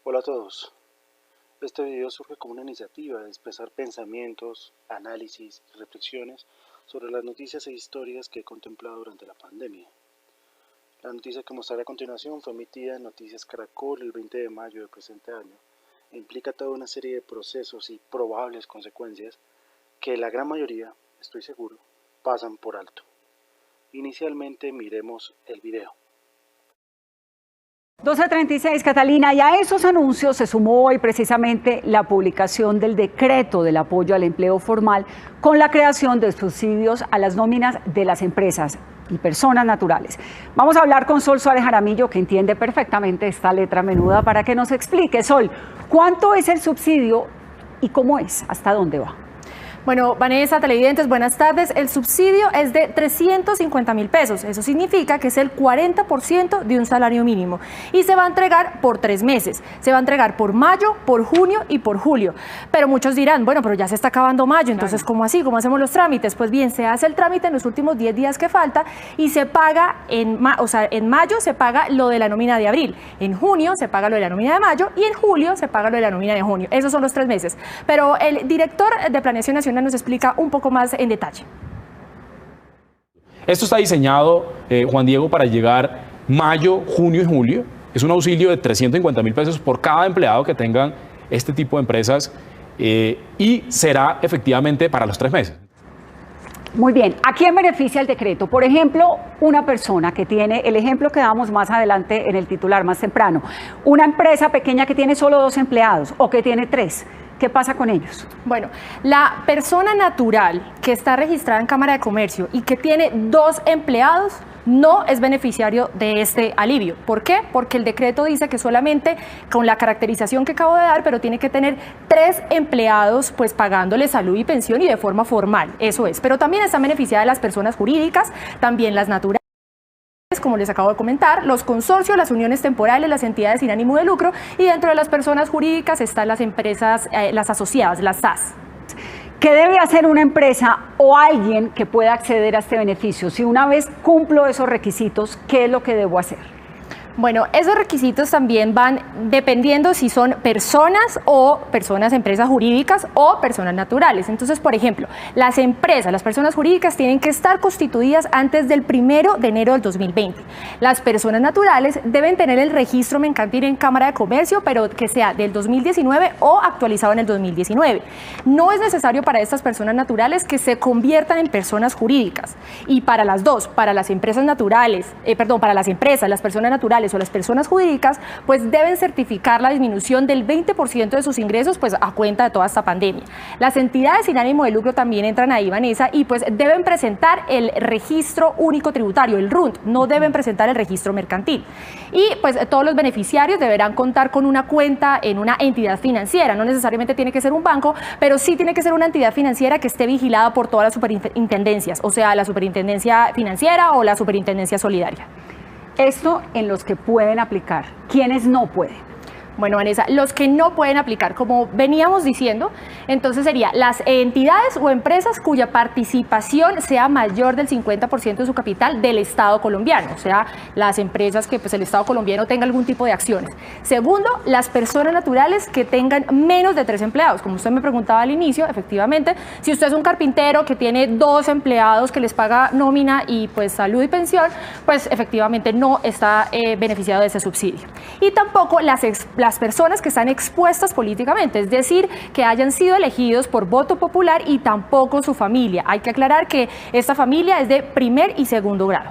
Hola a todos. Este video surge como una iniciativa de expresar pensamientos, análisis y reflexiones sobre las noticias e historias que he contemplado durante la pandemia. La noticia que mostraré a continuación fue emitida en Noticias Caracol el 20 de mayo del presente año e implica toda una serie de procesos y probables consecuencias que la gran mayoría, estoy seguro, pasan por alto. Inicialmente miremos el video. 12:36, Catalina, y a esos anuncios se sumó hoy precisamente la publicación del decreto del apoyo al empleo formal con la creación de subsidios a las nóminas de las empresas y personas naturales. Vamos a hablar con Sol Suárez Jaramillo, que entiende perfectamente esta letra menuda, para que nos explique. Sol, ¿cuánto es el subsidio y cómo es? ¿Hasta dónde va? Bueno, Vanessa, televidentes, buenas tardes. El subsidio es de 350.000 pesos. Eso significa que es el 40% de un salario mínimo. Y se va a entregar por 3 meses. Se va a entregar por mayo, por junio y por julio. Pero muchos dirán, bueno, pero ya se está acabando mayo, entonces ¿cómo así? ¿Cómo hacemos los trámites? Pues bien, se hace el trámite en los últimos 10 días que falta y se paga, en mayo se paga lo de la nómina de abril, en junio se paga lo de la nómina de mayo y en julio se paga lo de la nómina de junio. Esos son los 3 meses. Pero el director de Planeación Nacional nos explica un poco más en detalle. Esto está diseñado, Juan Diego, para llegar mayo, junio y julio. Es un auxilio de 350.000 pesos por cada empleado que tengan este tipo de empresas y será efectivamente para los 3 meses. Muy bien, ¿a quién beneficia el decreto? Por ejemplo, una persona que tiene, el ejemplo que damos más adelante en el titular más temprano, una empresa pequeña que tiene solo 2 empleados o que tiene 3. ¿Qué pasa con ellos? Bueno, la persona natural que está registrada en Cámara de Comercio y que tiene 2 empleados no es beneficiario de este alivio. ¿Por qué? Porque el decreto dice que solamente con la caracterización que acabo de dar, pero tiene que tener 3 empleados pues pagándole salud y pensión y de forma formal, eso es. Pero también están beneficiadas las personas jurídicas, también las naturales, como les acabo de comentar, los consorcios, las uniones temporales, las entidades sin ánimo de lucro, y dentro de las personas jurídicas están las empresas, las asociadas, las SAS. ¿Qué debe hacer una empresa o alguien que pueda acceder a este beneficio? Si una vez cumplo esos requisitos, ¿qué es lo que debo hacer? Bueno, esos requisitos también van dependiendo si son personas o empresas jurídicas o personas naturales. Entonces, por ejemplo, las empresas, las personas jurídicas tienen que estar constituidas antes del 1 de enero del 2020. Las personas naturales deben tener el registro mercantil en Cámara de Comercio, pero que sea del 2019 o actualizado en el 2019. No es necesario para estas personas naturales que se conviertan en personas jurídicas. Y para las dos, para las empresas naturales, para las empresas, las personas naturales o las personas jurídicas, pues deben certificar la disminución del 20% de sus ingresos pues a cuenta de toda esta pandemia. Las entidades sin ánimo de lucro también entran ahí, Vanessa, y pues deben presentar el registro único tributario, el RUNT, no deben presentar el registro mercantil. Y pues todos los beneficiarios deberán contar con una cuenta en una entidad financiera, no necesariamente tiene que ser un banco, pero sí tiene que ser una entidad financiera que esté vigilada por todas las superintendencias, o sea, la superintendencia financiera o la superintendencia solidaria. Esto en los que pueden aplicar, ¿quiénes no pueden? Bueno, Vanessa, los que no pueden aplicar, como veníamos diciendo, entonces sería las entidades o empresas cuya participación sea mayor del 50% de su capital del Estado colombiano, o sea, las empresas que pues el Estado colombiano tenga algún tipo de acciones. Segundo, las personas naturales que tengan menos de 3 empleados. Como usted me preguntaba al inicio, efectivamente, si usted es un carpintero que tiene 2 empleados que les paga nómina y pues salud y pensión, pues efectivamente no está beneficiado de ese subsidio. Y tampoco las personas que están expuestas políticamente, es decir, que hayan sido elegidos por voto popular y tampoco su familia. Hay que aclarar que esta familia es de primer y segundo grado.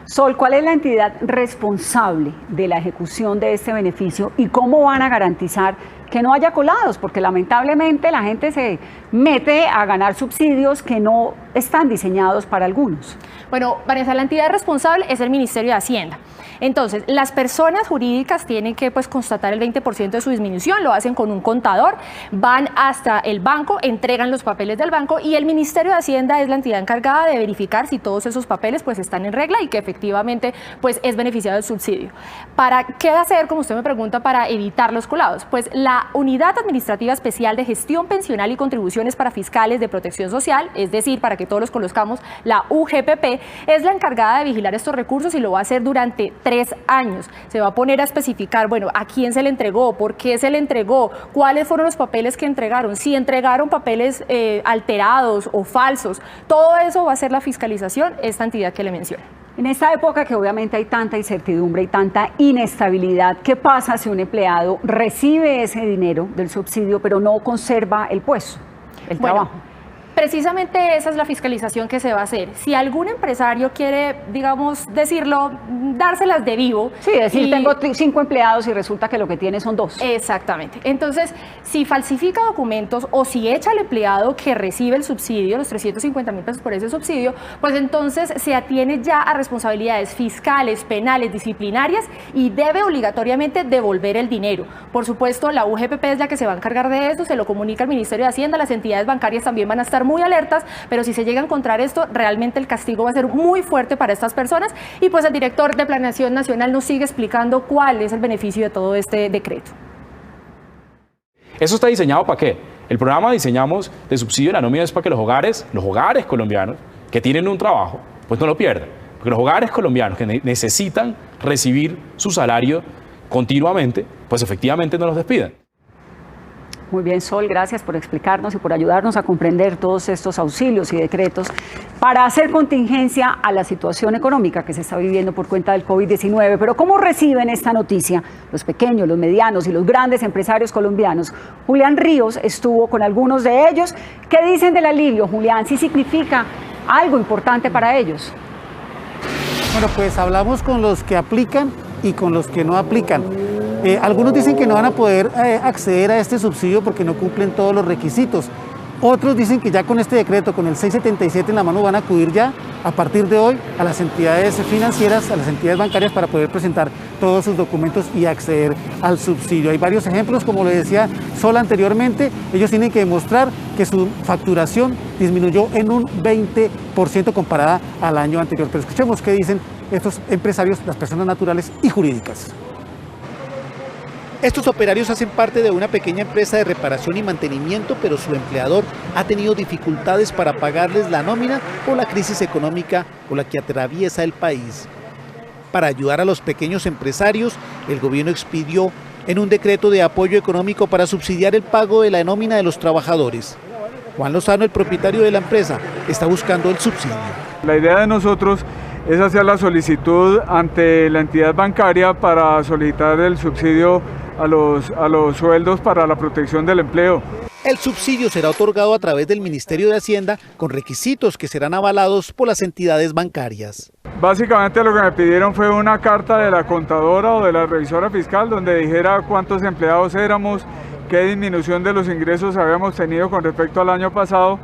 Sol, ¿cuál es la entidad responsable de la ejecución de este beneficio y cómo van a garantizar que no haya colados? Porque lamentablemente la gente se mete a ganar subsidios que no están diseñados para algunos. Bueno, Vanessa, la entidad responsable es el Ministerio de Hacienda. Entonces, las personas jurídicas tienen que pues constatar el 20% de su disminución, lo hacen con un contador, van hasta el banco, entregan los papeles del banco y el Ministerio de Hacienda es la entidad encargada de verificar si todos esos papeles pues están en regla y que efectivamente pues es beneficiado del subsidio. ¿Para qué hacer, como usted me pregunta, para evitar los colados? Pues la la Unidad Administrativa Especial de Gestión Pensional y Contribuciones para Fiscales de Protección Social, es decir, para que todos los conozcamos, la UGPP, es la encargada de vigilar estos recursos y lo va a hacer durante 3 años. Se va a poner a especificar, bueno, a quién se le entregó, por qué se le entregó, cuáles fueron los papeles que entregaron, si entregaron papeles alterados o falsos. Todo eso va a ser la fiscalización, esta entidad que le menciono. En esta época que obviamente hay tanta incertidumbre y tanta inestabilidad, ¿qué pasa si un empleado recibe ese dinero del subsidio pero no conserva el puesto, el trabajo? Precisamente esa es la fiscalización que se va a hacer. Si algún empresario quiere, digamos, decirlo, dárselas de vivo. Sí, decir, tengo 5 empleados y resulta que lo que tiene son 2. Exactamente. Entonces, si falsifica documentos o si echa al empleado que recibe el subsidio, los 350.000 pesos por ese subsidio, pues entonces se atiene ya a responsabilidades fiscales, penales, disciplinarias y debe obligatoriamente devolver el dinero. Por supuesto, la UGPP es la que se va a encargar de eso, se lo comunica al Ministerio de Hacienda, las entidades bancarias también van a estar muy alertas, pero si se llega a encontrar esto, realmente el castigo va a ser muy fuerte para estas personas y pues el director de Planeación Nacional nos sigue explicando cuál es el beneficio de todo este decreto. ¿Eso está diseñado para qué? El programa diseñamos de subsidio de la nómina es para que los hogares colombianos que tienen un trabajo, pues no lo pierdan. Porque los hogares colombianos que necesitan recibir su salario continuamente, pues efectivamente no los despidan. Muy bien, Sol, gracias por explicarnos y por ayudarnos a comprender todos estos auxilios y decretos para hacer contingencia a la situación económica que se está viviendo por cuenta del COVID-19. Pero ¿cómo reciben esta noticia los pequeños, los medianos y los grandes empresarios colombianos? Julián Ríos estuvo con algunos de ellos. ¿Qué dicen del alivio, Julián? ¿Sí significa algo importante para ellos? Bueno, pues hablamos con los que aplican y con los que no aplican. Algunos dicen que no van a poder acceder a este subsidio porque no cumplen todos los requisitos. Otros dicen que ya con este decreto, con el 677 en la mano, van a acudir ya a partir de hoy a las entidades financieras, a las entidades bancarias para poder presentar todos sus documentos y acceder al subsidio. Hay varios ejemplos, como lo decía Sol anteriormente, ellos tienen que demostrar que su facturación disminuyó en un 20% comparada al año anterior. Pero escuchemos qué dicen estos empresarios, las personas naturales y jurídicas. Estos operarios hacen parte de una pequeña empresa de reparación y mantenimiento, pero su empleador ha tenido dificultades para pagarles la nómina por la crisis económica por la que atraviesa el país. Para ayudar a los pequeños empresarios, el gobierno expidió en un decreto de apoyo económico para subsidiar el pago de la nómina de los trabajadores. Juan Lozano, el propietario de la empresa, está buscando el subsidio. La idea de nosotros es hacer la solicitud ante la entidad bancaria para solicitar el subsidio a los sueldos para la protección del empleo. El subsidio será otorgado a través del Ministerio de Hacienda con requisitos que serán avalados por las entidades bancarias. Básicamente lo que me pidieron fue una carta de la contadora o de la revisora fiscal donde dijera cuántos empleados éramos, qué disminución de los ingresos habíamos tenido con respecto al año pasado,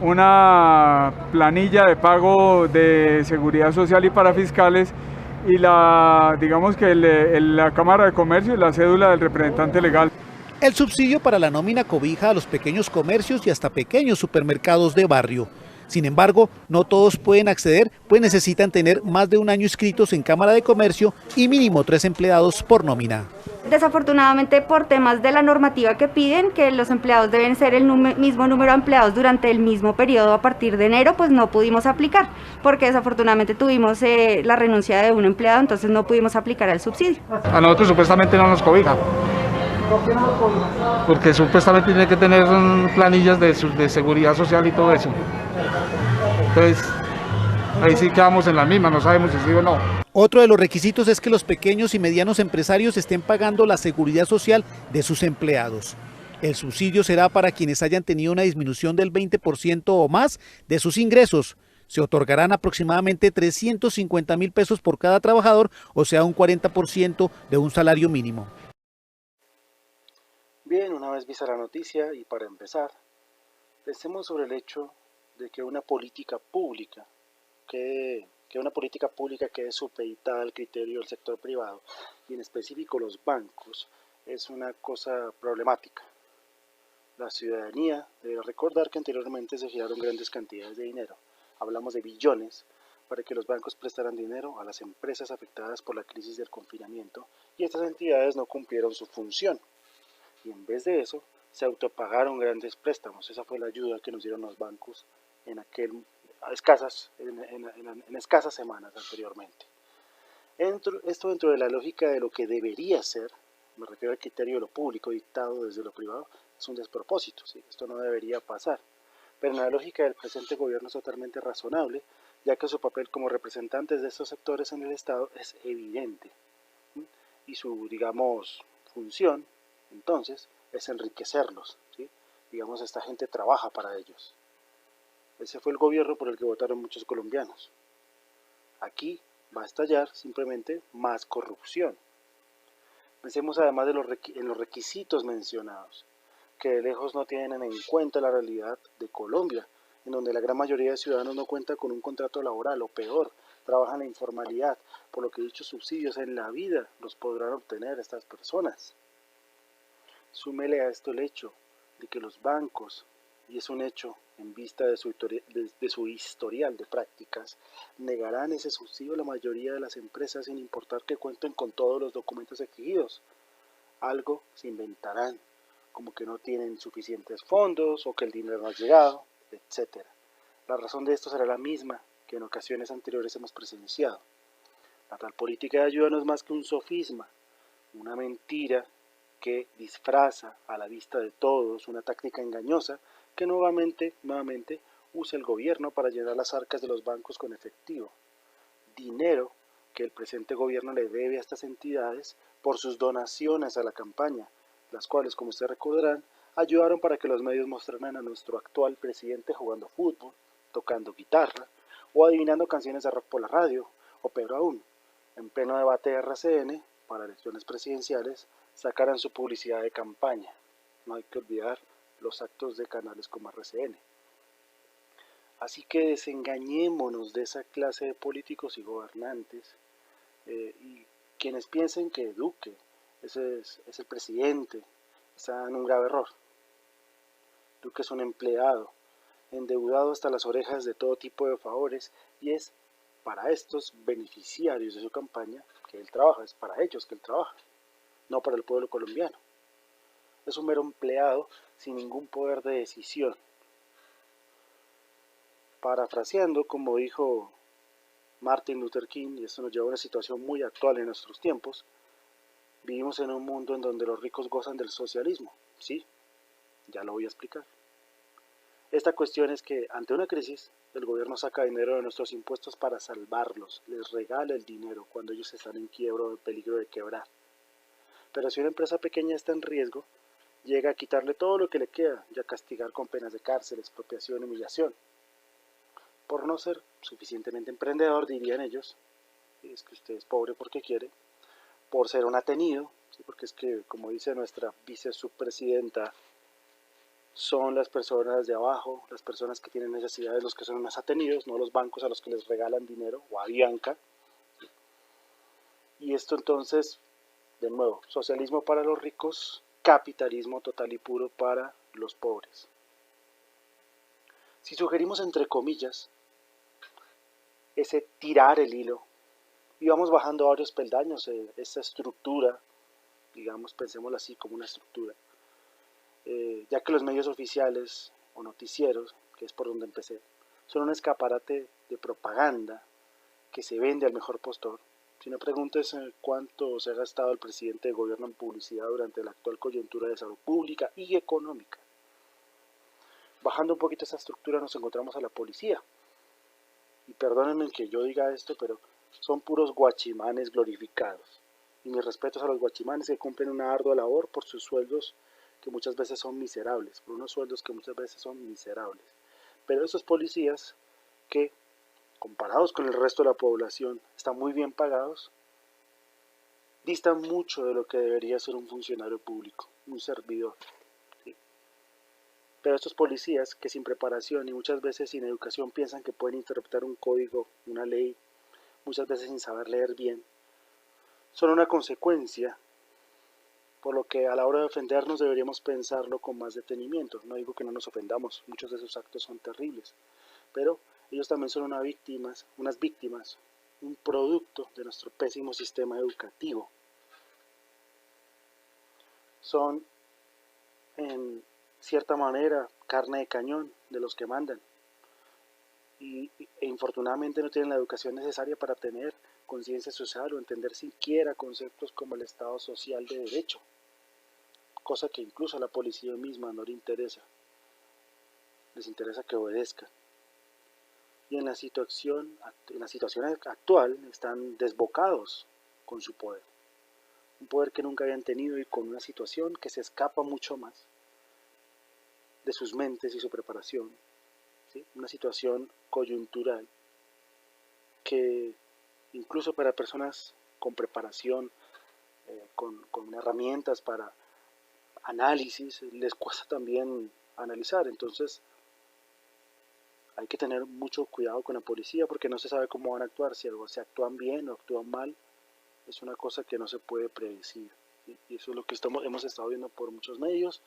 una planilla de pago de seguridad social y para fiscales y digamos que la Cámara de Comercio y la cédula del representante legal. El subsidio para la nómina cobija a los pequeños comercios y hasta pequeños supermercados de barrio. Sin embargo, no todos pueden acceder, pues necesitan tener más de un año inscritos en Cámara de Comercio y mínimo 3 empleados por nómina. Desafortunadamente, por temas de la normativa que piden, que los empleados deben ser el mismo número de empleados durante el mismo periodo a partir de enero, pues no pudimos aplicar, porque desafortunadamente tuvimos la renuncia de un empleado, entonces no pudimos aplicar el subsidio. A nosotros supuestamente no nos cobija. ¿Por qué no nos cobija? Porque supuestamente tiene que tener planillas de seguridad social y todo eso. Entonces, ahí sí quedamos en la misma, no sabemos si sí o no. Otro de los requisitos es que los pequeños y medianos empresarios estén pagando la seguridad social de sus empleados. El subsidio será para quienes hayan tenido una disminución del 20% o más de sus ingresos. Se otorgarán aproximadamente 350.000 pesos por cada trabajador, o sea, un 40% de un salario mínimo. Bien, una vez vista la noticia y para empezar, pensemos sobre el hecho de que una política pública quede supeditada al criterio del sector privado y en específico los bancos es una cosa problemática. La ciudadanía debe recordar que anteriormente se giraron grandes cantidades de dinero, hablamos de billones, para que los bancos prestaran dinero a las empresas afectadas por la crisis del confinamiento y estas entidades no cumplieron su función. y en vez de eso se autopagaron grandes préstamos. Esa fue la ayuda que nos dieron los bancos en escasas semanas anteriormente. Esto dentro de la lógica de lo que debería ser, me refiero al criterio de lo público dictado desde lo privado, es un despropósito, ¿sí? Esto no debería pasar. Pero en la lógica del presente gobierno es totalmente razonable, ya que su papel como representantes de estos sectores en el Estado es evidente. ¿Sí? Y su, digamos, función, entonces, es enriquecerlos. ¿Sí? Digamos, esta gente trabaja para ellos. Ese fue el gobierno por el que votaron muchos colombianos. Aquí va a estallar simplemente más corrupción. Pensemos además en los requisitos mencionados, que de lejos no tienen en cuenta la realidad de Colombia, en donde la gran mayoría de ciudadanos no cuenta con un contrato laboral, o peor, trabajan en la informalidad, por lo que dichos subsidios en la vida los podrán obtener estas personas. Súmele a esto el hecho de que los bancos, y es un hecho en vista de su historial de prácticas, negarán ese subsidio a la mayoría de las empresas sin importar que cuenten con todos los documentos exigidos. Algo se inventarán, como que no tienen suficientes fondos o que el dinero no ha llegado, etc. La razón de esto será la misma que en ocasiones anteriores hemos presenciado. La tal política de ayuda no es más que un sofisma, una mentira que disfraza a la vista de todos una táctica engañosa que nuevamente usa el gobierno para llenar las arcas de los bancos con efectivo. Dinero que el presente gobierno le debe a estas entidades por sus donaciones a la campaña, las cuales, como ustedes recordarán, ayudaron para que los medios mostraran a nuestro actual presidente jugando fútbol, tocando guitarra, o adivinando canciones de rock por la radio, o peor aún, en pleno debate de RCN, para elecciones presidenciales, sacaran su publicidad de campaña. No hay que olvidar los actos de canales como RCN. Así que desengañémonos de esa clase de políticos y gobernantes, y quienes piensen que Duque es el presidente, están en un grave error. Duque es un empleado, endeudado hasta las orejas de todo tipo de favores, y es para estos beneficiarios de su campaña que él trabaja, es para ellos que él trabaja, no para el pueblo colombiano. Es un mero empleado sin ningún poder de decisión. Parafraseando, como dijo Martin Luther King, y esto nos lleva a una situación muy actual en nuestros tiempos, vivimos en un mundo en donde los ricos gozan del socialismo. Sí, ya lo voy a explicar. Esta cuestión es que ante una crisis, el gobierno saca dinero de nuestros impuestos para salvarlos, les regala el dinero cuando ellos están en quiebra o en peligro de quebrar. Pero si una empresa pequeña está en riesgo, llega a quitarle todo lo que le queda y a castigar con penas de cárcel, expropiación y humillación. Por no ser suficientemente emprendedor, dirían ellos, es que usted es pobre porque quiere, por ser un atenido, ¿sí? Porque es que, como dice nuestra vicesubpresidenta, son las personas de abajo, las personas que tienen necesidades, los que son más atenidos, no los bancos a los que les regalan dinero, o a Bianca. Y esto entonces, de nuevo, socialismo para los ricos, capitalismo total y puro para los pobres. Si sugerimos entre comillas ese tirar el hilo y vamos bajando varios peldaños, esta estructura, digamos, pensémoslo así como una estructura, ya que los medios oficiales o noticieros, que es por donde empecé, son un escaparate de propaganda que se vende al mejor postor. Si no, preguntes cuánto se ha gastado el presidente de gobierno en publicidad durante la actual coyuntura de salud pública y económica. Bajando un poquito esta estructura nos encontramos a la policía. Y perdónenme que yo diga esto, pero son puros guachimanes glorificados. Y mis respetos a los guachimanes que cumplen una ardua labor por sus sueldos que muchas veces son miserables, por unos sueldos que muchas veces son miserables. Pero esos policías que, comparados con el resto de la población, están muy bien pagados, distan mucho de lo que debería ser un funcionario público, un servidor. ¿Sí? Pero estos policías que sin preparación y muchas veces sin educación piensan que pueden interpretar un código, una ley, muchas veces sin saber leer bien, son una consecuencia, por lo que a la hora de ofendernos deberíamos pensarlo con más detenimiento. No digo que no nos ofendamos, muchos de sus actos son terribles, pero ellos también son unas víctimas, un producto de nuestro pésimo sistema educativo. Son en cierta manera carne de cañón de los que mandan e infortunadamente no tienen la educación necesaria para tener conciencia social o entender siquiera conceptos como el Estado social de derecho, cosa que incluso a la policía misma no le interesa, les interesa que obedezcan. Y en la situación actual están desbocados con su poder, un poder que nunca habían tenido y con una situación que se escapa mucho más de sus mentes y su preparación, ¿sí? Una situación coyuntural que incluso para personas con preparación, con herramientas para análisis, les cuesta también analizar. Entonces hay que tener mucho cuidado con la policía porque no se sabe cómo van a actuar, si actúan bien o actúan mal, es una cosa que no se puede predecir, ¿sí? Y eso es lo que hemos estado viendo por muchos medios,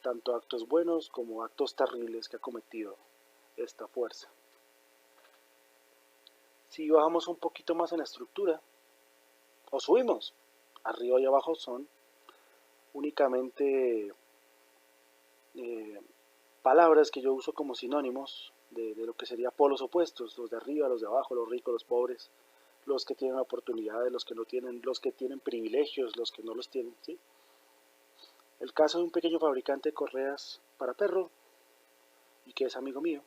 tanto actos buenos como actos terribles que ha cometido esta fuerza. Si bajamos un poquito más en la estructura, o subimos, arriba y abajo son únicamente palabras que yo uso como sinónimos de lo que serían polos opuestos, los de arriba, los de abajo, los ricos, los pobres, los que tienen oportunidades, los que no tienen, los que tienen privilegios, los que no los tienen, ¿sí? El caso de un pequeño fabricante de correas para perro, y que es amigo mío,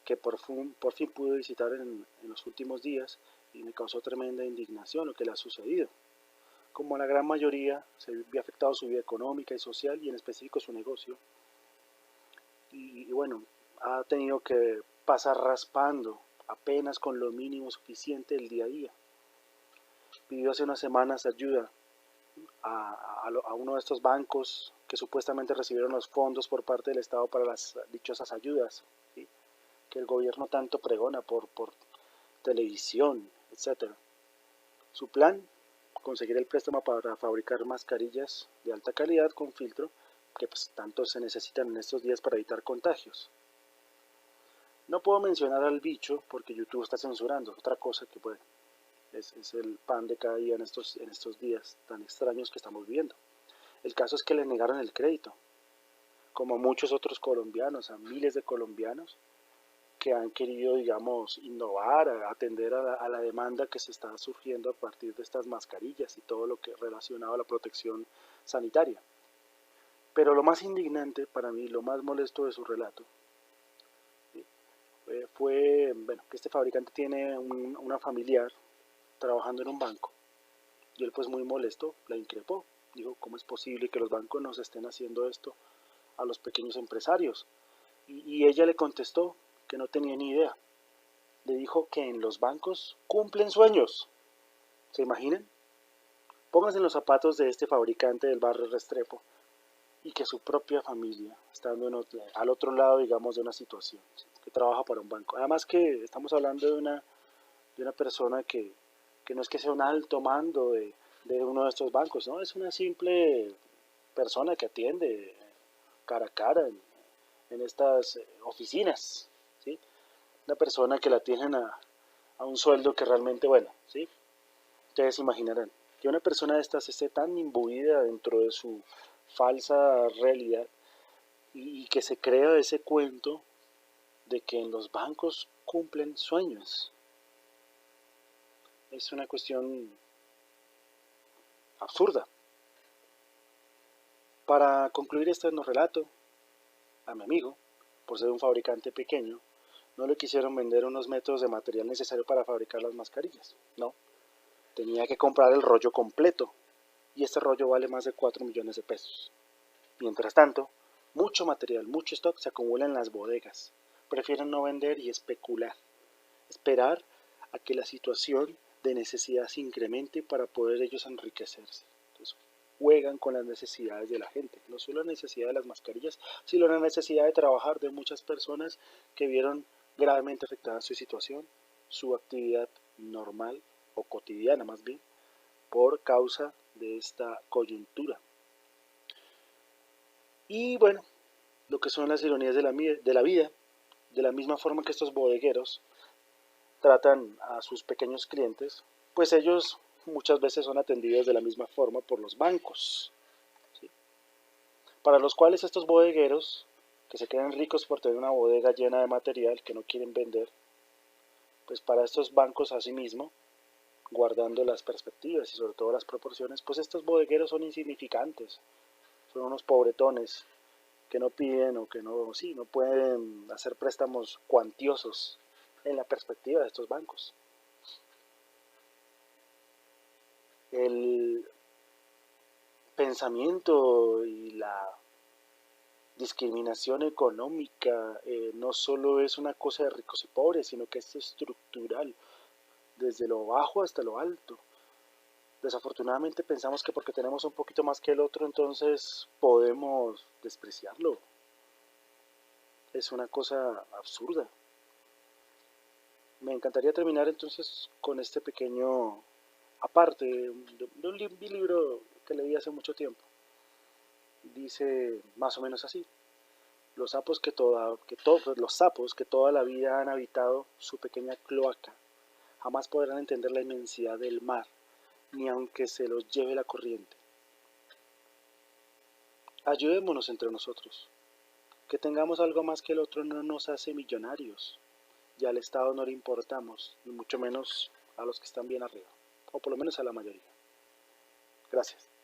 que por fin pude visitar en los últimos días, y me causó tremenda indignación lo que le ha sucedido. Como la gran mayoría, se vio afectado su vida económica y social, y en específico su negocio. Y bueno, ha tenido que pasar raspando apenas con lo mínimo suficiente el día a día. Pidió hace unas semanas ayuda a uno de estos bancos que supuestamente recibieron los fondos por parte del Estado para las dichosas ayudas, ¿sí? Que el gobierno tanto pregona por televisión, etc. Su plan, conseguir el préstamo para fabricar mascarillas de alta calidad con filtro, que pues tanto se necesitan en estos días para evitar contagios. No puedo mencionar al bicho porque YouTube está censurando, otra cosa que bueno, es el pan de cada día en estos días tan extraños que estamos viviendo. El caso es que le negaron el crédito, como a muchos otros colombianos, a miles de colombianos que han querido, digamos, innovar, atender a la demanda que se está surgiendo a partir de estas mascarillas y todo lo que relacionado a la protección sanitaria. Pero lo más indignante para mí, lo más molesto de su relato, fue bueno, que este fabricante tiene una familiar trabajando en un banco y él pues muy molesto la increpó. Dijo, ¿cómo es posible que los bancos nos estén haciendo esto a los pequeños empresarios? Y ella le contestó que no tenía ni idea. Le dijo que en los bancos cumplen sueños. ¿Se imaginan? Pónganse en los zapatos de este fabricante del barrio Restrepo y que su propia familia, estando al otro lado, digamos, de una situación, ¿sí? Que trabaja para un banco. Además que estamos hablando de una persona que no es que sea un alto mando de uno de estos bancos, ¿no? Es una simple persona que atiende cara a cara en estas oficinas, ¿sí? Una persona que la tienen a un sueldo que realmente, bueno, ¿sí? Ustedes imaginarán que una persona de estas esté tan imbuida dentro de su falsa realidad y que se crea ese cuento de que en los bancos cumplen sueños. Es una cuestión absurda. Para concluir este relato, a mi amigo, por ser un fabricante pequeño, no le quisieron vender unos metros de material necesario para fabricar las mascarillas. No, tenía que comprar el rollo completo, y este rollo vale más de 4 millones de pesos. Mientras tanto, mucho material, mucho stock se acumula en las bodegas. Prefieren no vender y especular, esperar a que la situación de necesidad se incremente para poder ellos enriquecerse. Entonces, juegan con las necesidades de la gente, no solo la necesidad de las mascarillas, sino la necesidad de trabajar de muchas personas que vieron gravemente afectada su situación, su actividad normal o cotidiana más bien, por causa de esta coyuntura. Y bueno, lo que son las ironías de la vida, de la misma forma que estos bodegueros tratan a sus pequeños clientes, pues ellos muchas veces son atendidos de la misma forma por los bancos, ¿sí? para los cuales estos bodegueros, que se creen ricos por tener una bodega llena de material que no quieren vender, pues para estos bancos asimismo, guardando las perspectivas y sobre todo las proporciones, pues estos bodegueros son insignificantes, son unos pobretones que no piden o que no pueden hacer préstamos cuantiosos en la perspectiva de estos bancos. El pensamiento y la discriminación económica no solo es una cosa de ricos y pobres, sino que es estructural, desde lo bajo hasta lo alto. Desafortunadamente pensamos que porque tenemos un poquito más que el otro, entonces podemos despreciarlo. Es una cosa absurda. Me encantaría terminar entonces con este pequeño aparte de un libro que leí hace mucho tiempo. Dice más o menos así: los sapos que toda la vida han habitado su pequeña cloaca jamás podrán entender la inmensidad del mar, ni aunque se los lleve la corriente. Ayudémonos entre nosotros. Que tengamos algo más que el otro no nos hace millonarios, y al Estado no le importamos, ni mucho menos a los que están bien arriba, o por lo menos a la mayoría. Gracias.